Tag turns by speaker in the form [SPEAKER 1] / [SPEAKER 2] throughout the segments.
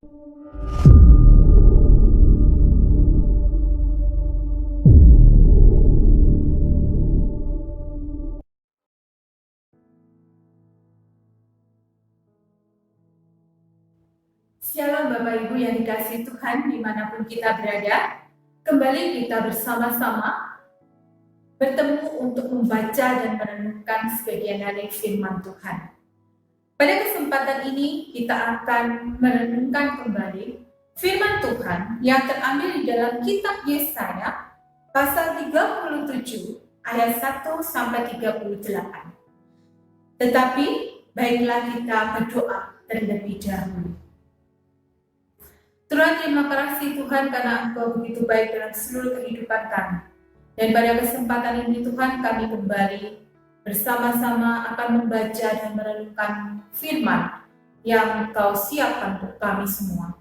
[SPEAKER 1] Shalom Bapak Ibu yang dikasihi Tuhan dimanapun kita berada. Kembali kita bersama-sama bertemu untuk membaca dan merenungkan sebagian dari firman Tuhan. Pada kesempatan ini kita akan merenungkan kembali firman Tuhan yang terambil di dalam kitab Yesaya pasal 37 ayat 1 sampai 38. Tetapi baiklah kita berdoa terlebih dahulu. Tuhan, terima kasih Tuhan karena Engkau begitu baik dalam seluruh kehidupan kami. Dan pada kesempatan ini Tuhan kami kembali bersama-sama akan membaca dan merenungkan firman yang Engkau siapkan untuk kami semua.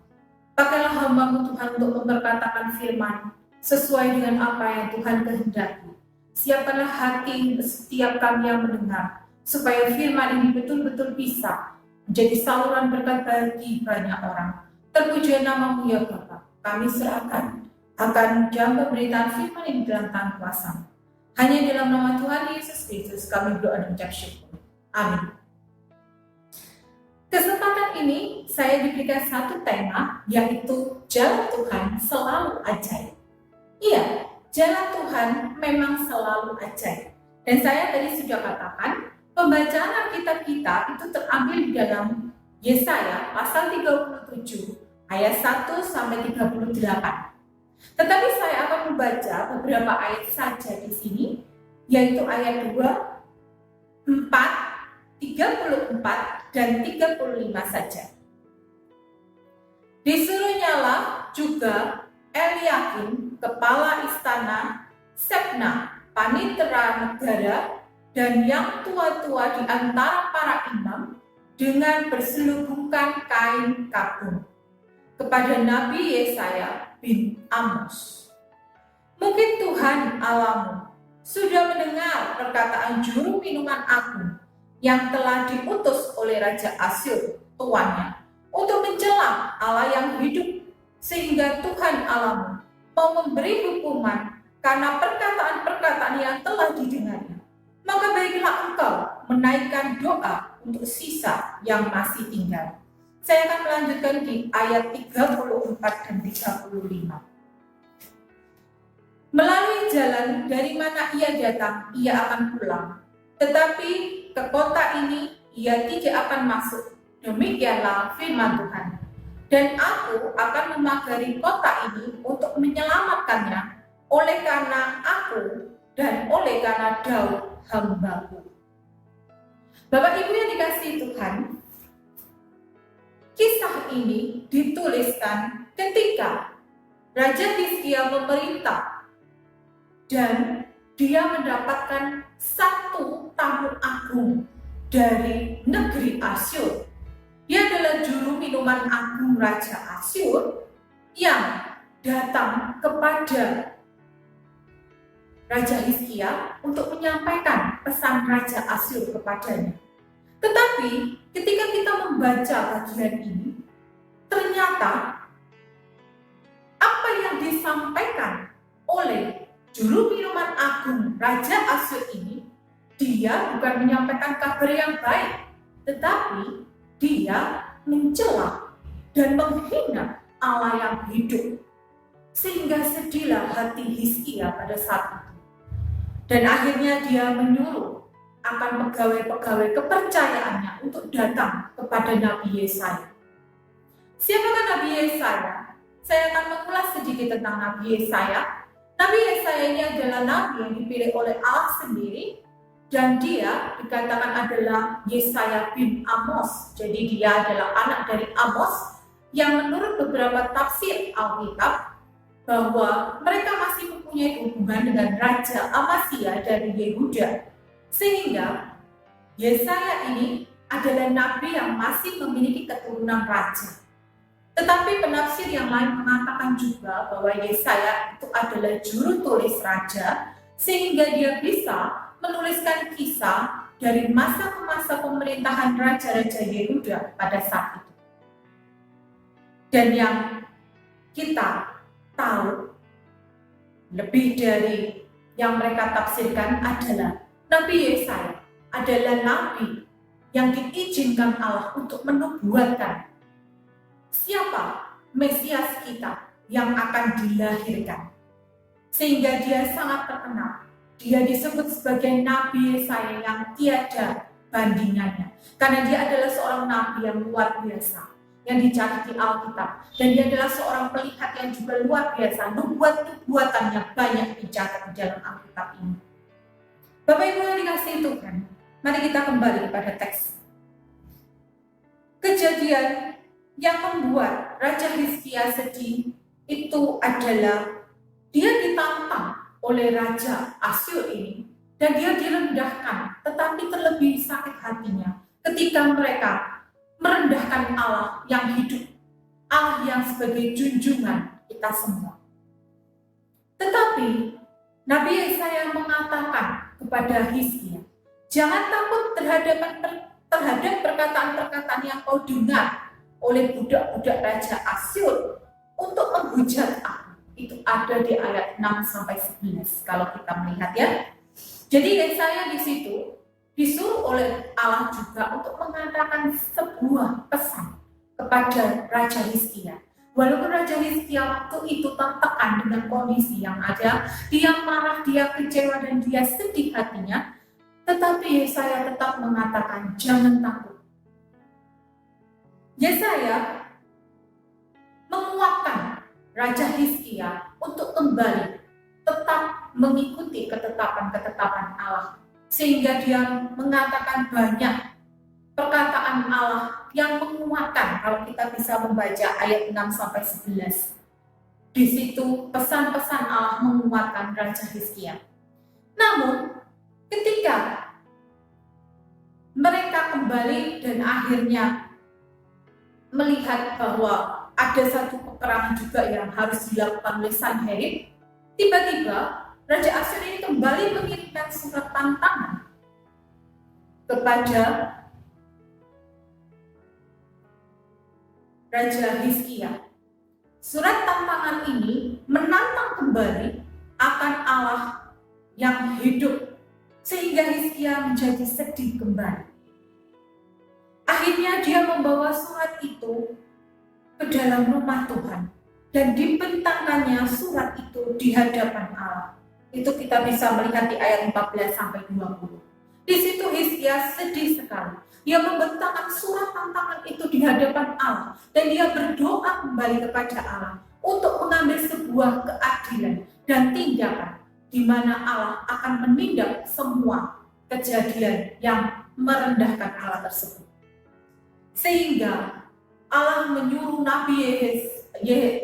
[SPEAKER 1] Pakailah hamba-Mu Tuhan untuk memperkatakan firman sesuai dengan apa yang Tuhan kehendaki. Siapkanlah hati setiap kami yang mendengar, supaya firman ini betul-betul bisa menjadi saluran berkat bagi banyak orang. Terpuji nama-Mu ya Bapa, kami serahkan akan jam pemberitaan firman ini dalam tangan kuasa. Hanya dalam nama Tuhan Yesus Kristus kami berdoa dan ucap syukur. Amin. Kesempatan ini saya diberikan satu tema, yaitu jalan Tuhan selalu ajaib. Iya, jalan Tuhan memang selalu ajaib. Dan saya tadi sudah katakan, pembacaan Alkitab kita itu terambil di dalam Yesaya pasal 37 ayat 1 sampai 38. Tetapi saya akan membaca beberapa ayat saja di sini, yaitu ayat 2, 4, 34 dan 35 saja. Disuruhnyalah juga Eliakim, kepala istana, Sebna, panitera negara, dan yang tua-tua di antara para imam dengan berselubungkan kain kapur kepada Nabi Yesaya bin Amos. Mungkin Tuhan Allahmu sudah mendengar perkataan juru minuman agung yang telah diutus oleh Raja Asyur, tuannya, untuk mencela Allah yang hidup, sehingga Tuhan Allahmu mau memberi hukuman karena perkataan-perkataan yang telah didengarnya. Maka baiklah engkau menaikkan doa untuk sisa yang masih tinggal. Saya akan melanjutkan di ayat 34 dan 35. Melalui jalan dari mana ia datang, ia akan pulang. Tetapi ke kota ini ia tidak akan masuk. Demikianlah firman Tuhan. Dan aku akan memagari kota ini untuk menyelamatkannya, oleh karena aku dan oleh karena Daud hamba-Ku. Bapak Ibu yang dikasihi Tuhan, kisah ini dituliskan ketika Raja Hizkia memerintah dan dia mendapatkan satu tamu agung dari negeri Asyur. Dia adalah juru minuman agung Raja Asyur yang datang kepada Raja Hizkia untuk menyampaikan pesan Raja Asyur kepadanya. Tetapi ketika kita membaca bagian ini, ternyata apa yang disampaikan oleh juru minuman agung Raja Asyur ini, dia bukan menyampaikan kabar yang baik, tetapi dia mencela dan menghina Allah yang hidup. Sehingga sedihlah hati Hizkia pada saat itu. Dan akhirnya dia menyuruh akan pegawai-pegawai kepercayaannya untuk datang kepada Nabi Yesaya. Siapakah Nabi Yesaya? Saya akan mengulas sedikit tentang Nabi Yesaya. Nabi Yesaya ini adalah nabi yang dipilih oleh Allah sendiri, dan dia dikatakan adalah Yesaya bin Amos. Jadi dia adalah anak dari Amos, yang menurut beberapa tafsir Alkitab bahwa mereka masih mempunyai hubungan dengan Raja Amasya dari Yehuda. Sehingga Yesaya ini adalah nabi yang masih memiliki keturunan raja. Tetapi penafsir yang lain mengatakan juga bahwa Yesaya itu adalah juru tulis raja, sehingga dia bisa menuliskan kisah dari masa ke masa pemerintahan raja-raja Yehuda pada saat itu. Dan yang kita tahu lebih dari yang mereka tafsirkan adalah Nabi Yesaya adalah nabi yang diizinkan Allah untuk menubuatkan siapa Mesias kita yang akan dilahirkan. Sehingga dia sangat terkenal. Dia disebut sebagai Nabi Yesaya yang tiada bandingannya. Karena dia adalah seorang nabi yang luar biasa, yang dicari di Alkitab. Dan dia adalah seorang pelihat yang juga luar biasa. Nubuat-nubuatannya banyak dicatat di dalam Alkitab ini. Bapak Ibu yang dikasihi Tuhan, mari kita kembali kepada teks. Kejadian yang membuat Raja Hizkia sedih itu adalah dia ditantang oleh Raja Asyur ini dan dia direndahkan, tetapi terlebih sakit hatinya ketika mereka merendahkan Allah yang hidup, Allah yang sebagai junjungan kita semua. Tetapi Nabi Yesaya mengatakan kepada Hizkia, jangan takut terhadap perkataan-perkataan yang kau dengar oleh budak-budak Raja Asyur untuk menghujat aku. Itu ada di ayat 6-11 kalau kita melihat ya. Jadi Yesaya di situ disuruh oleh Allah juga untuk mengatakan sebuah pesan kepada Raja Hizkia. Walaupun Raja Hizkia waktu itu tertekan dengan kondisi yang ada, dia marah, dia kecewa, dan dia sedih hatinya, tetapi Yesaya tetap mengatakan jangan takut. Yesaya menguatkan Raja Hizkia untuk kembali tetap mengikuti ketetapan-ketetapan Allah, sehingga dia mengatakan banyak perkataan Allah yang menguatkan. Kalau kita bisa membaca ayat 6-11, di situ pesan-pesan Allah menguatkan Raja Hizkia. Namun ketika mereka kembali dan akhirnya melihat bahwa ada satu peperangan juga yang harus dilakukan oleh Sanherib, tiba-tiba Raja Asyur ini kembali mengirimkan surat tantangan kepada Raja Hizkia. Surat tantangan ini menantang kembali akan Allah yang hidup, sehingga Hizkia menjadi sedih kembali. Akhirnya dia membawa surat itu ke dalam rumah Tuhan dan dibentangkannya surat itu di hadapan Allah. Itu kita bisa melihat di ayat 14-20. Di situ Hizkia sedih sekali. Dia membentangkan surat tantangan itu di hadapan Allah dan dia berdoa kembali kepada Allah untuk mengambil sebuah keadilan dan tindakan di mana Allah akan menindak semua kejadian yang merendahkan Allah tersebut. Sehingga Allah menyuruh Nabi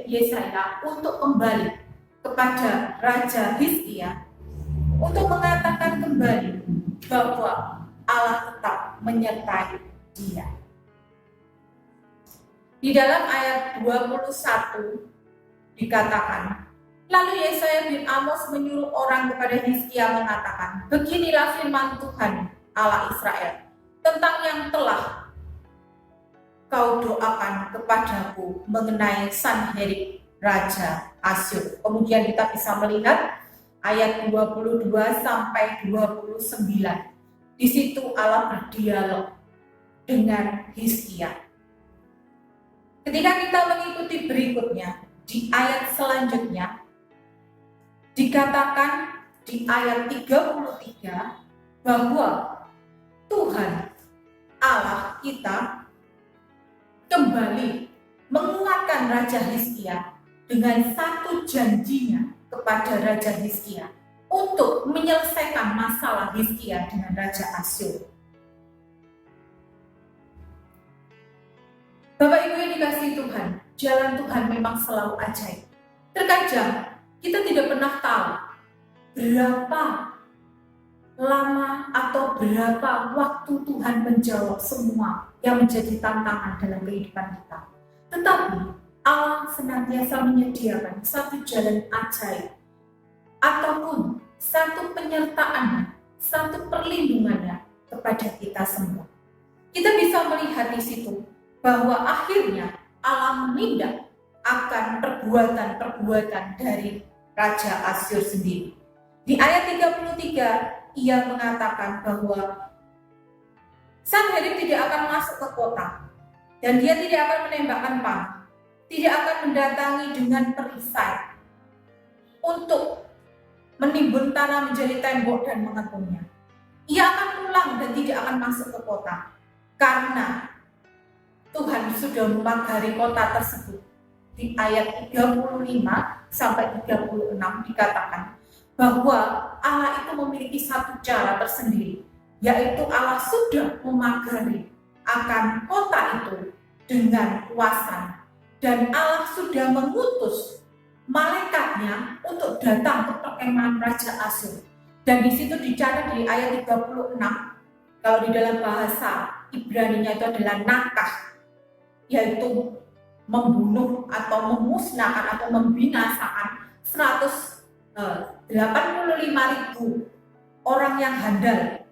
[SPEAKER 1] Yesaya untuk kembali kepada Raja Hizkia untuk mengatakan kembali bahwa Allah tetap menyertai dia. Di dalam ayat 21 dikatakan, lalu Yesaya bin Amos menyuruh orang kepada Hizkia mengatakan, beginilah firman Tuhan Allah Israel tentang yang telah kau doakan kepadaku mengenai Sanherib Raja Asyur. Kemudian kita bisa melihat ayat 22-29. Di situ Allah berdialog dengan Hizkia. Ketika kita mengikuti berikutnya, di ayat selanjutnya dikatakan di ayat 33 bahwa Tuhan Allah kita kembali menguatkan Raja Hizkia dengan satu janjinya kepada Raja Hizkia untuk menyelesaikan masalah Hizkia dengan Raja Asyur. Bapak Ibu yang dikasihi Tuhan, jalan Tuhan memang selalu ajaib. Terkadang kita tidak pernah tahu berapa lama atau berapa waktu Tuhan menjawab semua yang menjadi tantangan dalam kehidupan kita. Tetapi Allah senantiasa menyediakan satu jalan ajaib ataupun satu penyertaannya, satu perlindungannya kepada kita semua. Kita bisa melihat di situ bahwa akhirnya Allah menindak akan perbuatan-perbuatan dari Raja Asyur sendiri. Di ayat 33, ia mengatakan bahwa Sanherib tidak akan masuk ke kota, dan dia tidak akan menembakkan panah, tidak akan mendatangi dengan perisai untuk menimbun tanah menjadi tembok dan mengepungnya. Ia akan pulang dan tidak akan masuk ke kota, karena Tuhan sudah memagari kota tersebut. Di ayat 35 sampai 36 dikatakan bahwa Allah itu memiliki satu cara tersendiri, yaitu Allah sudah memagari akan kota itu dengan kuasa, dan Allah sudah mengutus malaikatnya untuk datang ke perkemahan Raja Asyur. Dan di situ dicatat di ayat 36, kalau di dalam bahasa Ibrani-nya itu adalah nakah, yaitu membunuh atau memusnahkan atau membinasakan 185.000 orang yang handal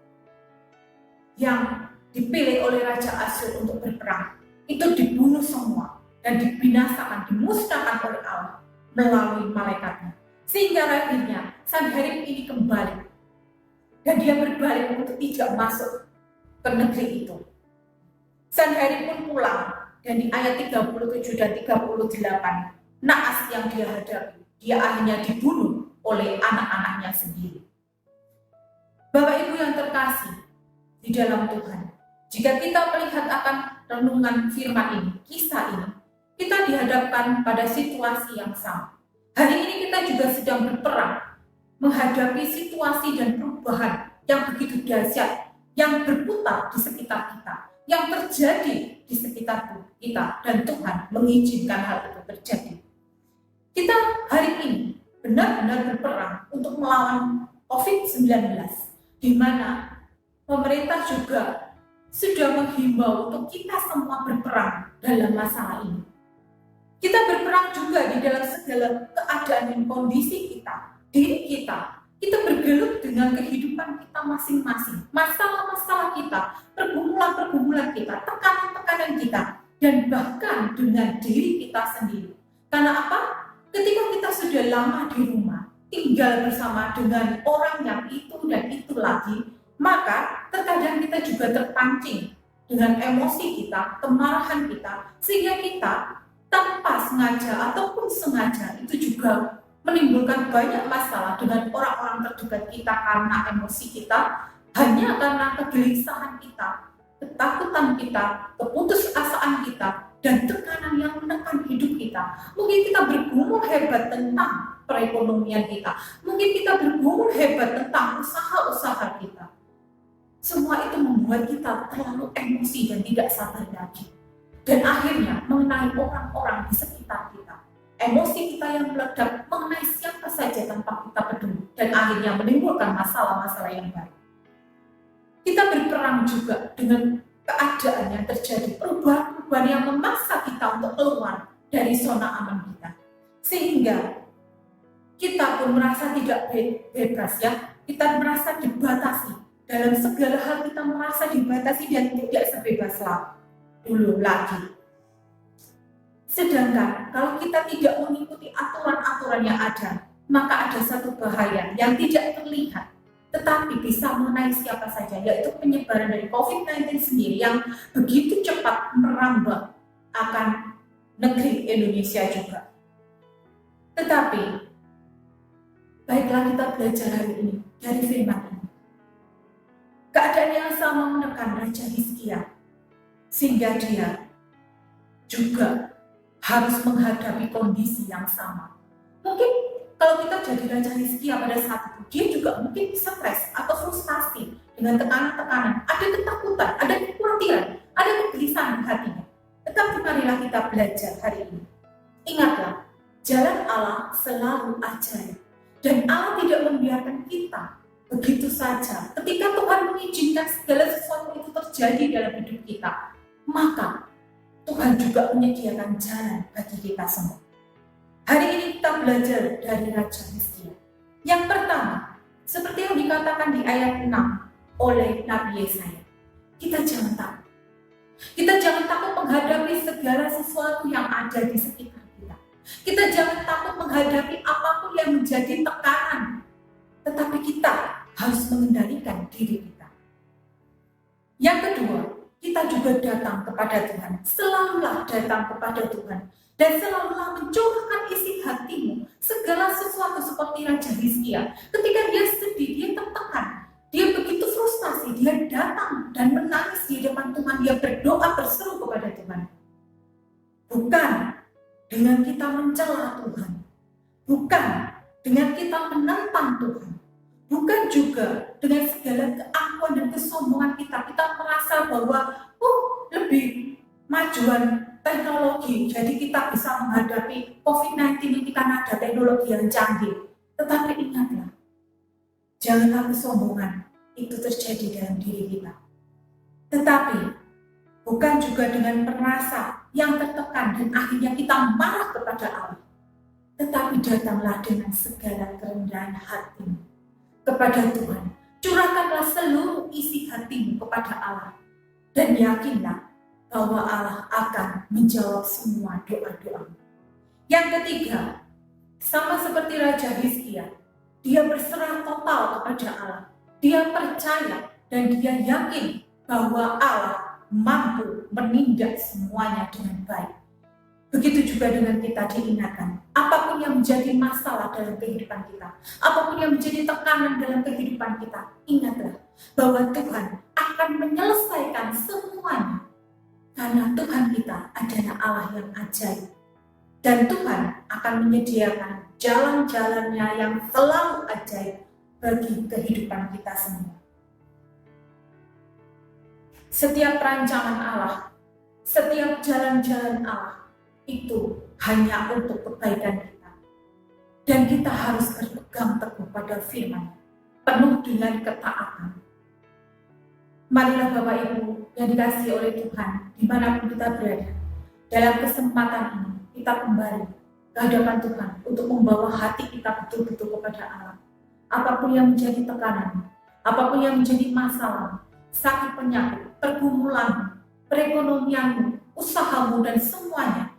[SPEAKER 1] yang dipilih oleh Raja Asyur untuk berperang. Itu dibunuh semua dan dibinasakan, dimusnahkan oleh Allah melalui malaikatnya. Sehingga akhirnya Sanherib ini kembali dan dia berbalik untuk tidak masuk ke negeri itu. Sanherib pun pulang, dan di ayat 37 dan 38, naas yang dia hadapi, dia akhirnya dibunuh oleh anak-anaknya sendiri. Bapak Ibu yang terkasih di dalam Tuhan, jika kita melihat akan renungan firman ini, kisah ini, kita dihadapkan pada situasi yang sama. Hari ini kita juga sedang berperang menghadapi situasi dan perubahan yang begitu dahsyat yang berputar di sekitar kita, yang terjadi di sekitar kita, dan Tuhan mengizinkan hal itu terjadi. Kita hari ini benar-benar berperang untuk melawan COVID-19, di mana pemerintah juga sudah menghimbau untuk kita semua berperang dalam masalah ini. Kita berperang juga di dalam segala keadaan dan kondisi kita, diri kita. Kita bergelut dengan kehidupan kita masing-masing, masalah-masalah kita, pergumulan-pergumulan kita, tekanan-tekanan kita, dan bahkan dengan diri kita sendiri. Karena apa? Ketika kita sudah lama di rumah, tinggal bersama dengan orang yang itu dan itu lagi, maka terkadang kita juga terpancing dengan emosi kita, kemarahan kita, sehingga kita tanpa sengaja ataupun sengaja itu juga menimbulkan banyak masalah dengan orang-orang terdekat kita karena emosi kita, hanya karena kegelisahan kita, ketakutan kita, keputusasaan kita, dan tekanan yang menekan hidup kita. Mungkin kita bergumul hebat tentang perekonomian kita, mungkin kita bergumul hebat tentang usaha-usaha kita. Semua itu membuat kita terlalu emosi dan tidak sabar lagi, dan akhirnya mengenai orang-orang di sekitar kita. Emosi kita yang meledak mengenai siapa saja tanpa kita peduli, dan akhirnya menimbulkan masalah-masalah yang baru. Kita berperang juga dengan keadaan yang terjadi, perubahan-perubahan yang memaksa kita untuk keluar dari zona aman kita, sehingga kita pun merasa tidak bebas, ya. Kita merasa dibatasi dalam segala hal, kita merasa dibatasi dan tidak sebebas dulu lagi. Sedangkan kalau kita tidak mengikuti aturan-aturan yang ada, maka ada satu bahaya yang tidak terlihat, tetapi bisa mengenai siapa saja, yaitu penyebaran dari COVID-19 sendiri yang begitu cepat merambah akan negeri Indonesia juga. Tetapi, baiklah kita belajar hari ini dari firman ini. Keadaan yang sama menekan Raja Hizkia, sehingga dia juga harus menghadapi kondisi yang sama. Mungkin kalau kita jadi Raja Hizkia pada saat itu, dia juga mungkin stres atau frustasi dengan tekanan-tekanan, ada ketakutan, ada kekhawatiran, ada kegelisahan di hatinya. Tetapi marilah kita belajar hari ini. Ingatlah, jalan Allah selalu ajaib, dan Allah tidak membiarkan kita begitu saja. Ketika Tuhan mengizinkan segala sesuatu itu terjadi dalam hidup kita, maka Tuhan juga menyediakan jalan bagi kita semua. Hari ini kita belajar dari Raja Hizkia. Yang pertama, seperti yang dikatakan di ayat 6 oleh Nabi Yesaya, kita jangan takut. Kita jangan takut menghadapi segala sesuatu yang ada di sekitar kita. Kita jangan takut menghadapi apapun yang menjadi tekanan. Tetapi kita harus mengendalikan diri kita. Yang kedua, kita juga datang kepada Tuhan. Selalulah datang kepada Tuhan. Dan selalulah mencurahkan isi hatimu. Segala sesuatu seperti Raja Hizkia. Ketika dia sedih, dia tertekan. Dia begitu frustasi, dia datang dan menangis di depan Tuhan. Dia berdoa berseru kepada Tuhan. Bukan dengan kita mencela Tuhan. Bukan dengan kita menentang Tuhan. Bukan juga dengan segala keangkuhan dan kesombongan kita. Kita merasa bahwa lebih majuan teknologi, jadi kita bisa menghadapi COVID-19 ini karena ada teknologi yang canggih. Tetapi ingatlah, janganlah kesombongan itu terjadi dalam diri kita. Tetapi bukan juga dengan merasa yang tertekan dan akhirnya kita marah kepada Allah. Tetapi datanglah dengan segala kerendahan hatimu kepada Tuhan. Curahkanlah seluruh isi hatimu kepada Allah. Dan yakinlah bahwa Allah akan menjawab semua doa-doa. Yang ketiga, sama seperti Raja Hizkia, dia berserah total kepada Allah. Dia percaya dan dia yakin bahwa Allah mampu menindak semuanya dengan baik. Begitu juga dengan kita diingatkan, apapun yang menjadi masalah dalam kehidupan kita, apapun yang menjadi tekanan dalam kehidupan kita, ingatlah bahwa Tuhan akan menyelesaikan semuanya. Karena Tuhan kita adalah Allah yang ajaib. Dan Tuhan akan menyediakan jalan-jalannya yang selalu ajaib bagi kehidupan kita semua. Setiap rancangan Allah, setiap jalan-jalan Allah itu hanya untuk kebaikan kita. Dan kita harus berpegang teguh pada firman, penuh dengan ketaatan. Marilah Bapak Ibu yang dikasihi oleh Tuhan, dimanapun kita berada, dalam kesempatan ini kita kembali ke hadapan Tuhan untuk membawa hati kita betul-betul kepada Allah. Apapun yang menjadi tekanan, apapun yang menjadi masalah, sakit penyakit, pergumulan, perekonomianmu, usahamu dan semuanya,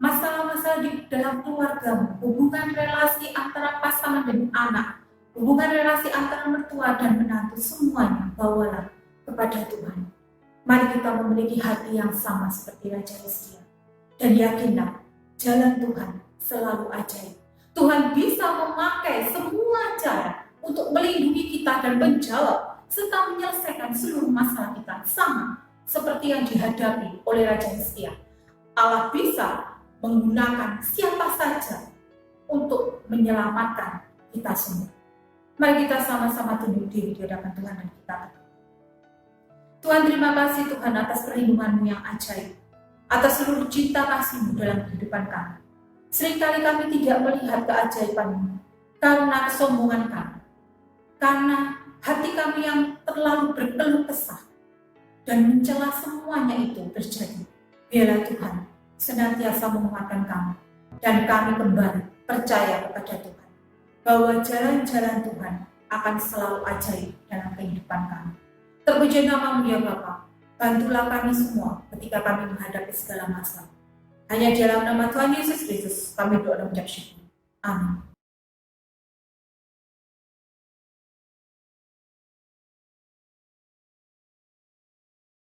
[SPEAKER 1] masalah-masalah di dalam keluargamu, hubungan relasi antara pasangan dan anak, hubungan relasi antara mertua dan menantu, semuanya bawalah kepada Tuhan. Mari kita memiliki hati yang sama seperti Raja Hizkia. Dan yakinlah, jalan Tuhan selalu ajaib. Tuhan bisa memakai semua cara untuk melindungi kita dan menjawab serta menyelesaikan seluruh masalah kita, sama seperti yang dihadapi oleh Raja Hizkia. Allah bisa menggunakan siapa saja untuk menyelamatkan kita semua. Mari kita sama-sama tunduk diri di hadapan Tuhan dan kita berdoa. Tuhan, terima kasih Tuhan atas perlindungan-Mu yang ajaib, atas seluruh cinta kasih-Mu dalam kehidupan kami. Seringkali kami tidak melihat keajaiban-Mu karena kesombongan kami, karena hati kami yang terlalu berkeluh kesah dan mencela semuanya itu terjadi. Biarlah Tuhan senantiasa menguatkan kami dan kami kembali percaya kepada Tuhan bahwa jalan-jalan Tuhan akan selalu ajaib dalam kehidupan kami. Terpuji nama-Mu ya Bapa, bantulah kami semua ketika kami menghadapi segala masalah. Hanya dalam nama Tuhan Yesus Kristus kami doa dan mengucap syukur. Amin.